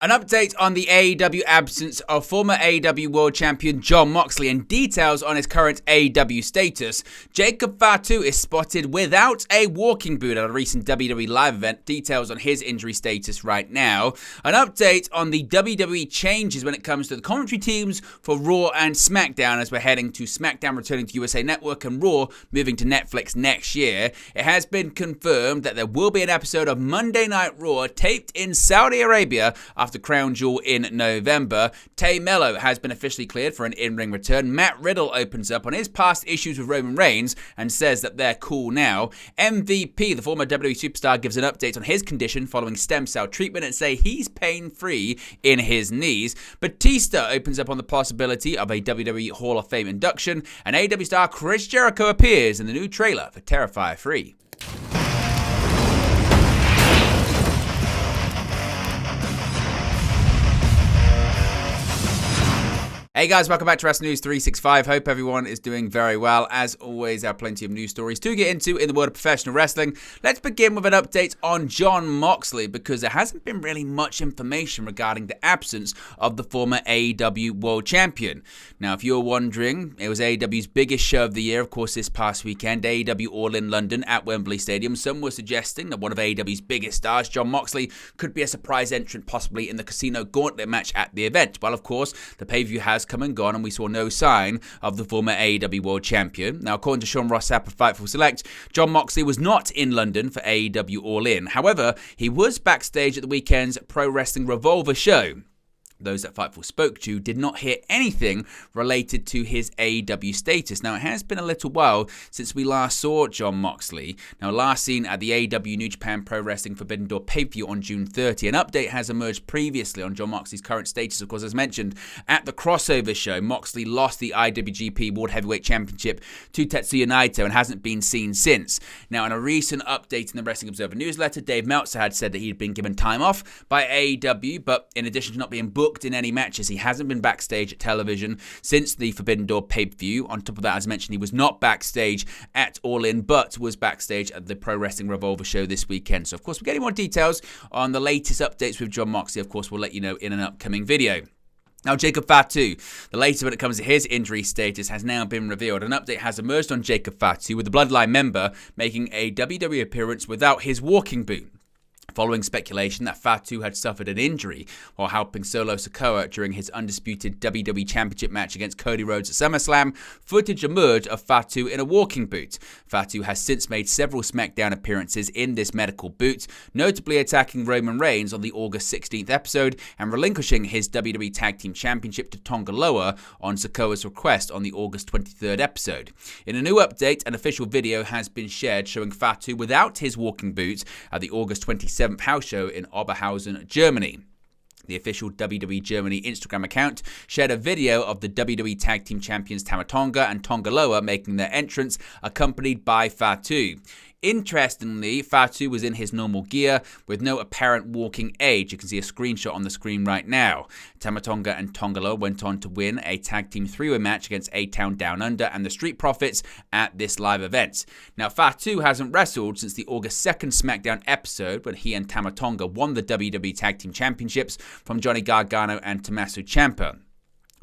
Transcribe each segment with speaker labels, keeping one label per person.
Speaker 1: An update on the AEW absence of former AEW World Champion Jon Moxley and details on his current AEW status. Jacob Fatu is spotted without a walking boot at a recent WWE live event. Details on his injury status right now. An update on the WWE changes when it comes to the commentary teams for Raw and SmackDown as we're heading to SmackDown returning to USA Network and Raw moving to Netflix next year. It has been confirmed that there will be an episode of Monday Night Raw taped in Saudi Arabia after Crown Jewel in November. Tay Mello has been officially cleared for an in-ring return. Matt Riddle opens up on his past issues with Roman Reigns and says that they're cool now. MVP, the former WWE superstar, gives an update on his condition following stem cell treatment and say he's pain-free in his knees. Batista opens up on the possibility of a WWE Hall of Fame induction, and AEW star Chris Jericho appears in the new trailer for Terrifier 3. Hey guys, welcome back to Wrestling News 365. Hope everyone is doing very well. As always, there are plenty of news stories to get into in the world of professional wrestling. Let's begin with an update on Jon Moxley because there hasn't been really much information regarding the absence of the former AEW World Champion. Now, if you're wondering, it was AEW's biggest show of the year, of course, this past weekend, AEW All in London at Wembley Stadium. Some were suggesting that one of AEW's biggest stars, Jon Moxley, could be a surprise entrant possibly in the Casino Gauntlet match at the event. Well, of course, the pay-per-view has come and gone, and we saw no sign of the former AEW World Champion. Now, according to Sean Ross Sapp of Fightful Select, Jon Moxley was not in London for AEW All In. However, he was backstage at the weekend's Pro Wrestling Revolver show. Those that Fightful spoke to did not hear anything related to his AEW status. Now, it has been a little while since we last saw Jon Moxley. Now, last seen at the AEW New Japan Pro Wrestling Forbidden Door pay-per-view on June 30. An update has emerged previously on Jon Moxley's current status. Of course, as mentioned, at the crossover show, Moxley lost the IWGP World Heavyweight Championship to Tetsuya Naito and hasn't been seen since. Now, in a recent update in the Wrestling Observer newsletter, Dave Meltzer had said that he'd been given time off by AEW, but in addition to not being booked in any matches, he hasn't been backstage at television since the Forbidden Door pay-per-view. On top of that, as mentioned, he was not backstage at All In, but was backstage at the Pro Wrestling Revolver show this weekend. So, of course, we're getting more details on the latest updates with Jon Moxley. Of course, we'll let you know in an upcoming video. Now, Jacob Fatu, the latest when it comes to his injury status, has now been revealed. An update has emerged on Jacob Fatu, with the Bloodline member making a WWE appearance without his walking boot, following speculation that Fatu had suffered an injury while helping Solo Sikoa during his undisputed WWE Championship match against Cody Rhodes at SummerSlam. Footage emerged of Fatu in a walking boot. Fatu has since made several SmackDown appearances in this medical boot, notably attacking Roman Reigns on the August 16th episode and relinquishing his WWE Tag Team Championship to Tonga Loa on Sikoa's request on the August 23rd episode. In a new update, an official video has been shared showing Fatu without his walking boot at the August 27th house show in Oberhausen, Germany. The official WWE Germany Instagram account shared a video of the WWE Tag Team Champions Tama Tonga and Tonga Loa making their entrance, accompanied by Fatu. Interestingly, Fatu was in his normal gear with no apparent walking aid. You can see a screenshot on the screen right now. Tama Tonga and Tonga Loa went on to win a tag team three-way match against A-Town Down Under and the Street Profits at this live event. Now, Fatu hasn't wrestled since the August 2nd SmackDown episode when he and Tama Tonga won the WWE Tag Team Championships from Johnny Gargano and Tommaso Ciampa.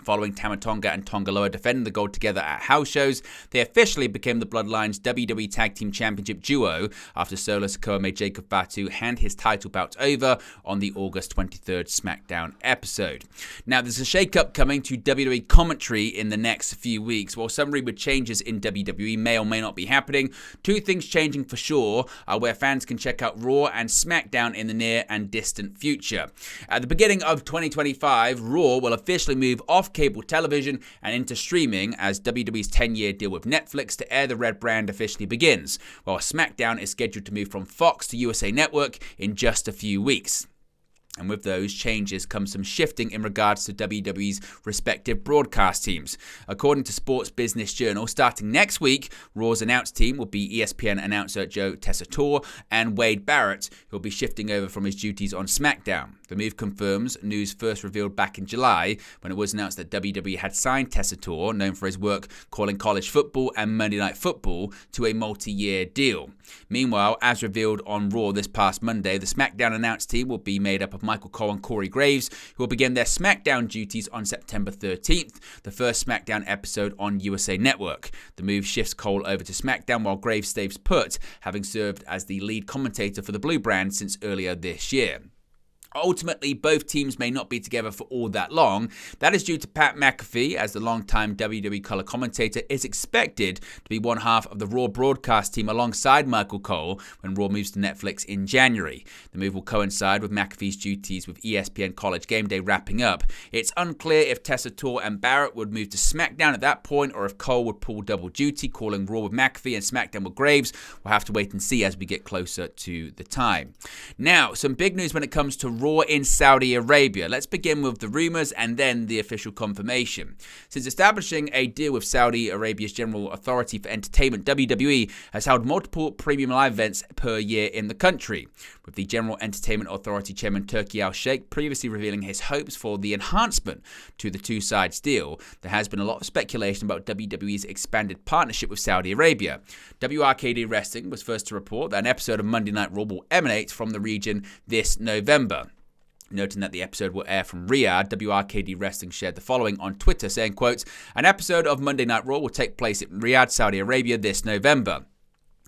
Speaker 1: Following Tama Tonga and Tonga Loa defending the gold together at house shows, they officially became the Bloodline's WWE Tag Team Championship duo after Solo Sikoa made Jacob Fatu hand his title belt over on the August 23rd SmackDown episode. Now, there's a shake-up coming to WWE commentary in the next few weeks. While some rumored changes in WWE may or may not be happening, two things changing for sure are where fans can check out Raw and SmackDown in the near and distant future. At the beginning of 2025, Raw will officially move off cable television and into streaming as WWE's 10-year deal with Netflix to air the red brand officially begins, while SmackDown is scheduled to move from Fox to USA Network in just a few weeks. And with those changes comes some shifting in regards to WWE's respective broadcast teams. According to Sports Business Journal, starting next week, Raw's announce team will be ESPN announcer Joe Tessitore and Wade Barrett, who will be shifting over from his duties on SmackDown. The move confirms news first revealed back in July when it was announced that WWE had signed Tessitore, known for his work calling college football and Monday Night Football, to a multi-year deal. Meanwhile, as revealed on Raw this past Monday, the SmackDown announce team will be made up of of Michael Cole and Corey Graves, who will begin their SmackDown duties on September 13th, the first SmackDown episode on USA Network. The move shifts Cole over to SmackDown while Graves stays put, having served as the lead commentator for the Blue brand since earlier this year. Ultimately, both teams may not be together for all that long. That is due to Pat McAfee, as the longtime WWE color commentator is expected to be one half of the Raw broadcast team alongside Michael Cole when Raw moves to Netflix in January. The move will coincide with McAfee's duties with ESPN College Game Day wrapping up. It's unclear if Tessa Torr and Barrett would move to SmackDown at that point or if Cole would pull double duty, calling Raw with McAfee and SmackDown with Graves. We'll have to wait and see as we get closer to the time. Now, some big news when it comes to Raw in Saudi Arabia. Let's begin with the rumours and then the official confirmation. Since establishing a deal with Saudi Arabia's General Authority for Entertainment, WWE has held multiple premium live events per year in the country, with the General Entertainment Authority Chairman Turki Al-Sheikh previously revealing his hopes for the enhancement to the two sides deal. There has been a lot of speculation about WWE's expanded partnership with Saudi Arabia. WRKD Wrestling was first to report that an episode of Monday Night Raw will emanate from the region this November. Noting that the episode will air from Riyadh, WRKD Wrestling shared the following on Twitter, saying, quote, "An episode of Monday Night Raw will take place in Riyadh, Saudi Arabia this November."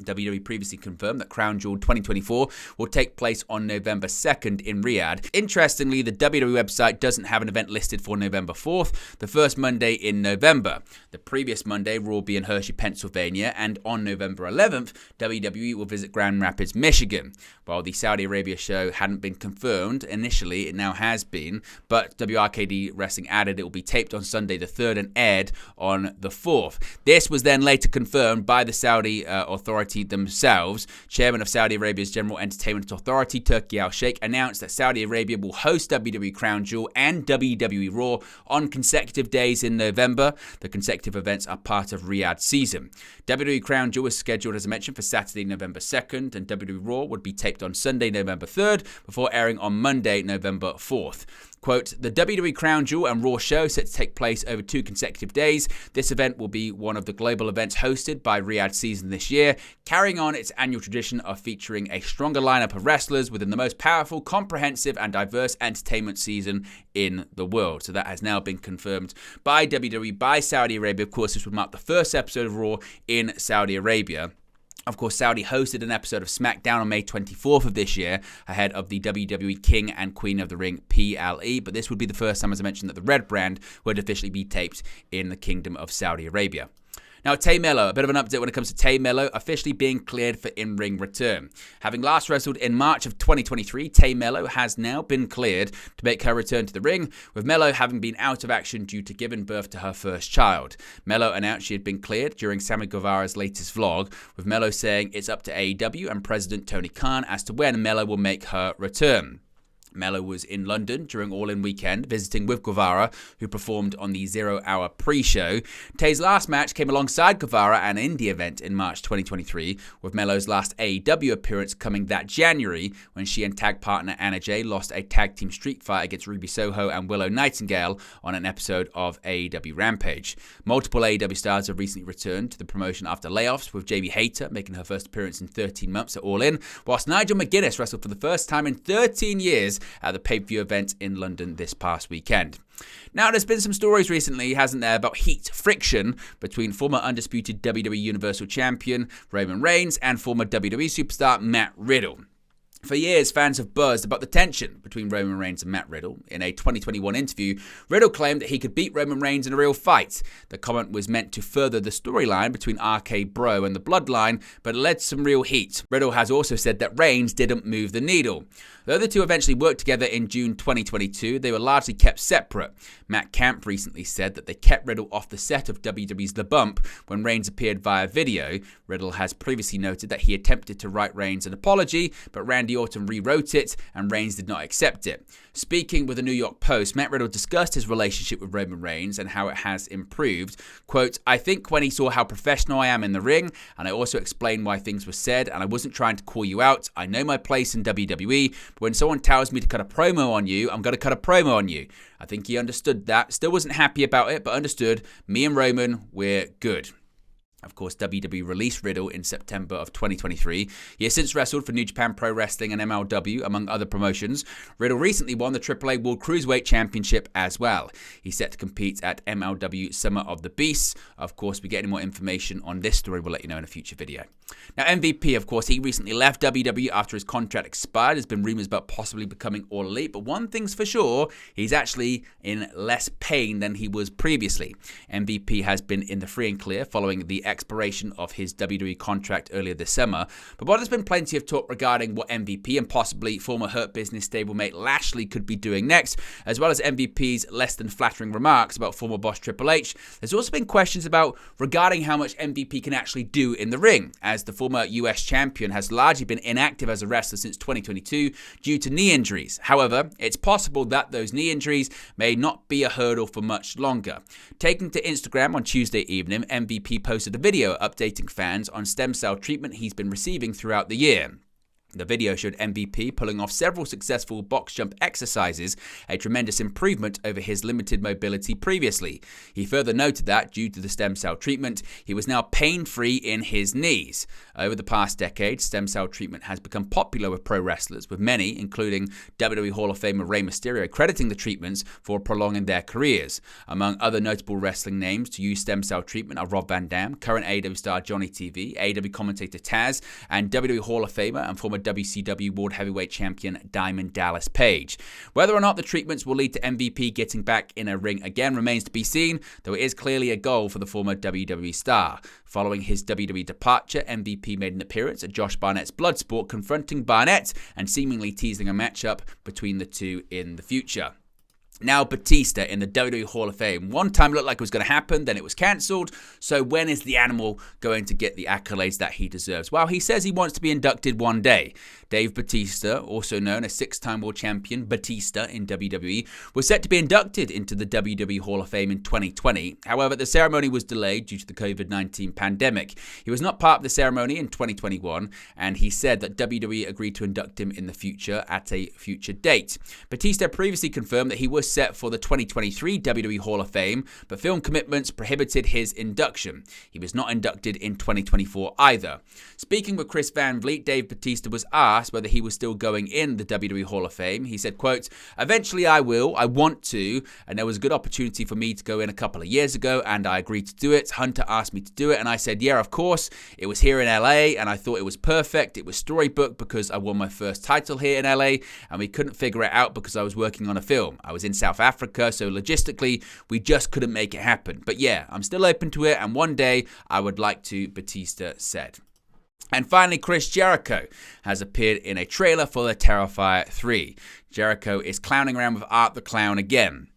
Speaker 1: WWE previously confirmed that Crown Jewel 2024 will take place on November 2nd in Riyadh. Interestingly, the WWE website doesn't have an event listed for November 4th, the first Monday in November. The previous Monday, Raw will be in Hershey, Pennsylvania, and on November 11th, WWE will visit Grand Rapids, Michigan. While the Saudi Arabia show hadn't been confirmed initially, it now has been, but WRKD Wrestling added it will be taped on Sunday the 3rd and aired on the 4th. This was then later confirmed by the Saudi authority themselves. Chairman of Saudi Arabia's General Entertainment Authority, Turki Al-Sheikh, announced that Saudi Arabia will host WWE Crown Jewel and WWE Raw on consecutive days in November. The consecutive events are part of Riyadh's season. WWE Crown Jewel is scheduled, as I mentioned, for Saturday, November 2nd, and WWE Raw would be taped on Sunday, November 3rd, before airing on Monday, November 4th. Quote, "The WWE Crown Jewel and Raw show set to take place over 2 consecutive days. This event will be one of the global events hosted by Riyadh season this year, carrying on its annual tradition of featuring a stronger lineup of wrestlers within the most powerful, comprehensive, and diverse entertainment season in the world." So that has now been confirmed by WWE, by Saudi Arabia. Of course, this would mark the first episode of Raw in Saudi Arabia. Of course, Saudi hosted an episode of SmackDown on May 24th of this year, ahead of the WWE King and Queen of the Ring PLE, but this would be the first time, as I mentioned, that the Red brand would officially be taped in the Kingdom of Saudi Arabia. Now, Tay Melo, a bit of an update when it comes to Tay Melo officially being cleared for in-ring return. Having last wrestled in March of 2023, Tay Melo has now been cleared to make her return to the ring, with Melo having been out of action due to giving birth to her first child. Melo announced she had been cleared during Sammy Guevara's latest vlog, with Melo saying it's up to AEW and President Tony Khan as to when Melo will make her return. Melo was in London during All In Weekend, visiting with Guevara, who performed on the 0 Hour pre-show. Tay's last match came alongside Guevara at an indie event in March 2023, with Melo's last AEW appearance coming that January, when she and tag partner Anna Jay lost a tag team street fight against Ruby Soho and Willow Nightingale on an episode of AEW Rampage. Multiple AEW stars have recently returned to the promotion after layoffs, with Jamie Hayter making her first appearance in 13 months at All In, whilst Nigel McGuinness wrestled for the first time in 13 years at the pay-per-view event in London this past weekend. Now, there's been some stories recently, hasn't there, about heat, friction between former undisputed WWE Universal Champion Roman Reigns and former WWE superstar Matt Riddle. For years, fans have buzzed about the tension between Roman Reigns and Matt Riddle. In a 2021 interview, Riddle claimed that he could beat Roman Reigns in a real fight. The comment was meant to further the storyline between RK Bro and the Bloodline, but it led to some real heat. Riddle has also said that Reigns didn't move the needle. Though the two eventually worked together in June 2022, they were largely kept separate. Matt Camp recently said that they kept Riddle off the set of WWE's The Bump when Reigns appeared via video. Riddle has previously noted that he attempted to write Reigns an apology, but Randy Orton rewrote it and Reigns did not accept it. Speaking with the New York Post, Matt Riddle discussed his relationship with Roman Reigns and how it has improved. Quote, "I think when he saw how professional I am in the ring, and I also explained why things were said, and I wasn't trying to call you out. I know my place in WWE, but when someone tells me to cut a promo on you, I'm going to cut a promo on you. I think he understood that. Still wasn't happy about it, but understood. Me and Roman, we're good." Of course, WWE released Riddle in September of 2023. He has since wrestled for New Japan Pro Wrestling and MLW, among other promotions. Riddle recently won the AAA World Cruiserweight Championship as well. He's set to compete at MLW Summer of the Beasts. Of course, we get any more information on this story, we'll let you know in a future video. Now, MVP, of course, he recently left WWE after his contract expired. There's been rumors about possibly becoming All Elite, but one thing's for sure, he's actually in less pain than he was previously. MVP has been in the free and clear following the expiration of his WWE contract earlier this summer. But while there's been plenty of talk regarding what MVP and possibly former Hurt Business stablemate Lashley could be doing next, as well as MVP's less than flattering remarks about former boss Triple H, there's also been questions about regarding how much MVP can actually do in the ring, as the former US champion has largely been inactive as a wrestler since 2022 due to knee injuries. However, it's possible that those knee injuries may not be a hurdle for much longer. Taking to Instagram on Tuesday evening, MVP posted a video updating fans on stem cell treatment he's been receiving throughout the year. The video showed MVP pulling off several successful box jump exercises, a tremendous improvement over his limited mobility previously. He further noted that, due to the stem cell treatment, he was now pain-free in his knees. Over the past decade, stem cell treatment has become popular with pro wrestlers, with many, including WWE Hall of Famer Rey Mysterio, crediting the treatments for prolonging their careers. Among other notable wrestling names to use stem cell treatment are Rob Van Dam, current AEW star Johnny TV, AEW commentator Taz, and WWE Hall of Famer and former WCW World Heavyweight Champion Diamond Dallas Page. Whether or not the treatments will lead to MVP getting back in a ring again remains to be seen, though it is clearly a goal for the former WWE star. Following his WWE departure, MVP made an appearance at Josh Barnett's Bloodsport, confronting Barnett and seemingly teasing a matchup between the two in the future. Now Batista in the WWE Hall of Fame. One time it looked like it was going to happen, then it was cancelled. So when is the animal going to get the accolades that he deserves? Well, he says he wants to be inducted one day. Dave Batista, also known as six-time world champion Batista in WWE, was set to be inducted into the WWE Hall of Fame in 2020. However, the ceremony was delayed due to the COVID-19 pandemic. He was not part of the ceremony in 2021, and he said that WWE agreed to induct him in the future at a future date. Batista previously confirmed that he was set for the 2023 WWE Hall of Fame, but film commitments prohibited his induction. He was not inducted in 2024 either. Speaking with Chris Van Vliet, Dave Batista was asked whether he was still going in the WWE Hall of Fame. He said, quote, "Eventually I will. I want to, and there was a good opportunity for me to go in a couple of years ago, and I agreed to do it. Hunter asked me to do it, and I said, yeah, of course. It was here in LA, and I thought it was perfect. It was storybook because I won my first title here in LA, and we couldn't figure it out because I was working on a film. I was in South Africa, so logistically, we just couldn't make it happen. But yeah, I'm still open to it, and one day I would like to," Batista said. And finally, Chris Jericho has appeared in a trailer for the Terra 3. Jericho is clowning around with Art the Clown again.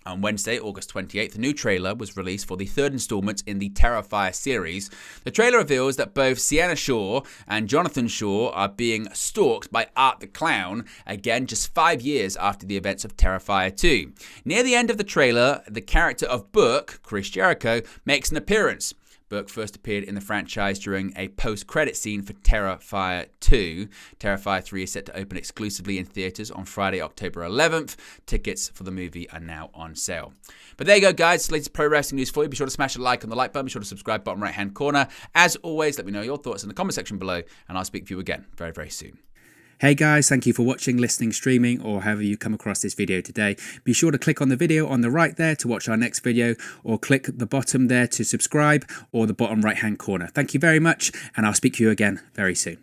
Speaker 1: On Wednesday, August 28th, a new trailer was released for the third installment in the Terrifier series. The trailer reveals that both Sienna Shaw and Jonathan Shaw are being stalked by Art the Clown, again just 5 years after the events of Terrifier 2. Near the end of the trailer, the character of Book, Chris Jericho, makes an appearance. Burke first appeared in the franchise during a post-credit scene for Terrifier 2. Terrifier 3 is set to open exclusively in theaters on Friday, October 11th. Tickets for the movie are now on sale. But there you go, guys. Latest pro wrestling news for you. Be sure to smash a like on the like button. Be sure to subscribe, bottom right-hand corner. As always, let me know your thoughts in the comment section below, and I'll speak to you again very, very soon.
Speaker 2: Hey guys, thank you for watching, listening, streaming, or however you come across this video today. Be sure to click on the video on the right there to watch our next video, or click the bottom there to subscribe, or the bottom right hand corner. Thank you very much, and I'll speak to you again very soon.